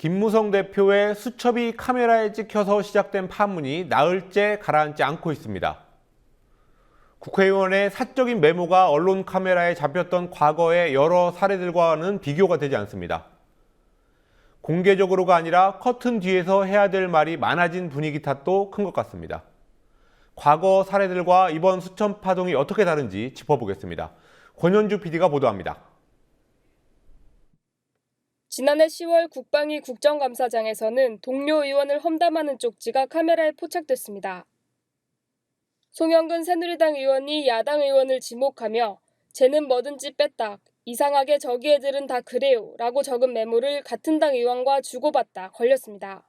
김무성 대표의 수첩이 카메라에 찍혀서 시작된 파문이 나흘째 가라앉지 않고 있습니다. 국회의원의 사적인 메모가 언론 카메라에 잡혔던 과거의 여러 사례들과는 비교가 되지 않습니다. 공개적으로가 아니라 커튼 뒤에서 해야 될 말이 많아진 분위기 탓도 큰 것 같습니다. 과거 사례들과 이번 수첩 파동이 어떻게 다른지 짚어보겠습니다. 권현주 PD가 보도합니다. 지난해 10월 국방위 국정감사장에서는 동료 의원을 험담하는 쪽지가 카메라에 포착됐습니다. 송영근 새누리당 의원이 야당 의원을 지목하며 쟤는 뭐든지 뺐다, 이상하게 저기 애들은 다 그래요 라고 적은 메모를 같은 당 의원과 주고받다 걸렸습니다.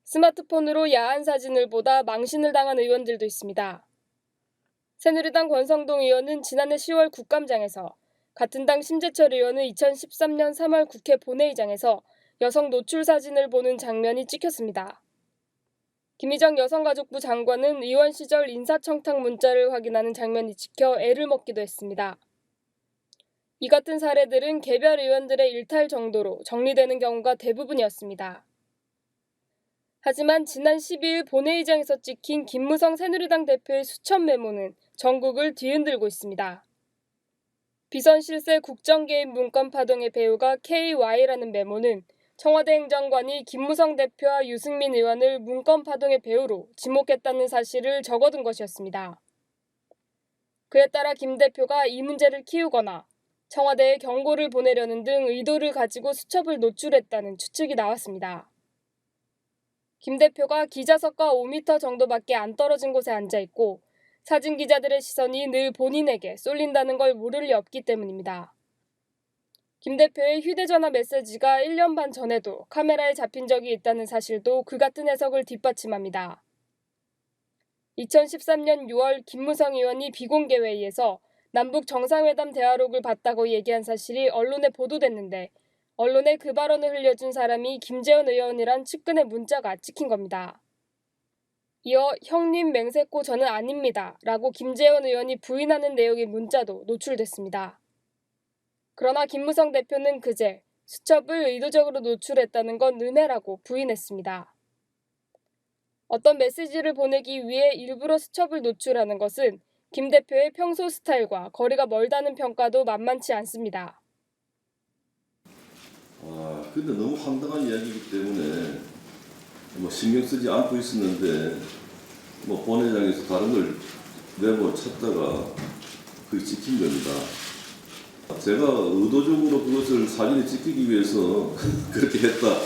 스마트폰으로 야한 사진을 보다 망신을 당한 의원들도 있습니다. 새누리당 권성동 의원은 지난해 10월 국감장에서, 같은 당 심재철 의원은 2013년 3월 국회 본회의장에서 여성 노출 사진을 보는 장면이 찍혔습니다. 김희정 여성가족부 장관은 의원 시절 인사청탁 문자를 확인하는 장면이 찍혀 애를 먹기도 했습니다. 이 같은 사례들은 개별 의원들의 일탈 정도로 정리되는 경우가 대부분이었습니다. 하지만 지난 12일 본회의장에서 찍힌 김무성 새누리당 대표의 수첩 메모는 전국을 뒤흔들고 있습니다. 비선실세 국정개입 문건 파동의 배우가 KY라는 메모는 청와대 행정관이 김무성 대표와 유승민 의원을 문건 파동의 배우로 지목했다는 사실을 적어둔 것이었습니다. 그에 따라 김 대표가 이 문제를 키우거나 청와대에 경고를 보내려는 등 의도를 가지고 수첩을 노출했다는 추측이 나왔습니다. 김 대표가 기자석과 5m 정도밖에 안 떨어진 곳에 앉아 있고 사진 기자들의 시선이 늘 본인에게 쏠린다는 걸 모를 리 없기 때문입니다. 김 대표의 휴대전화 메시지가 1년 반 전에도 카메라에 잡힌 적이 있다는 사실도 그 같은 해석을 뒷받침합니다. 2013년 6월 김무성 의원이 비공개 회의에서 남북 정상회담 대화록을 봤다고 얘기한 사실이 언론에 보도됐는데 언론에 그 발언을 흘려준 사람이 김재원 의원이란 측근의 문자가 찍힌 겁니다. 이어 형님 맹세코 저는 아닙니다 라고 김재원 의원이 부인하는 내용의 문자도 노출됐습니다. 그러나 김무성 대표는 그제 수첩을 의도적으로 노출했다는 건 음해라고 부인했습니다. 어떤 메시지를 보내기 위해 일부러 수첩을 노출하는 것은 김 대표의 평소 스타일과 거리가 멀다는 평가도 만만치 않습니다. 근데 너무 황당한 이야기이기 때문에 신경 쓰지 않고 있었는데 본회의장에서 다른 걸 메모를 찾다가 그게 찍힌 겁니다. 제가 의도적으로 그것을 사진에 찍히기 위해서 그렇게 했다.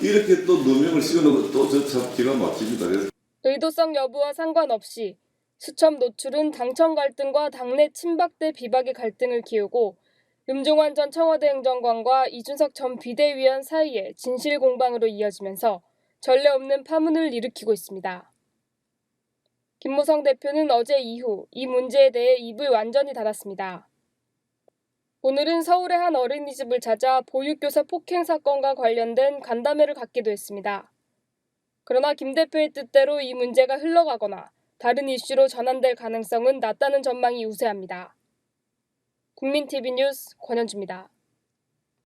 이렇게 또 누명을 씌우는 것도 저 참 기가 막힙니다. 의도성 여부와 상관없이 수첩 노출은 당청 갈등과 당내 친박 대 비박의 갈등을 키우고 음종환 전 청와대 행정관과 이준석 전 비대위원 사이의 진실 공방으로 이어지면서 전례 없는 파문을 일으키고 있습니다. 김무성 대표는 어제 이후 이 문제에 대해 입을 완전히 닫았습니다. 오늘은 서울의 한 어린이집을 찾아 보육교사 폭행 사건과 관련된 간담회를 갖기도 했습니다. 그러나 김 대표의 뜻대로 이 문제가 흘러가거나 다른 이슈로 전환될 가능성은 낮다는 전망이 우세합니다. 국민TV 뉴스 권현주입니다.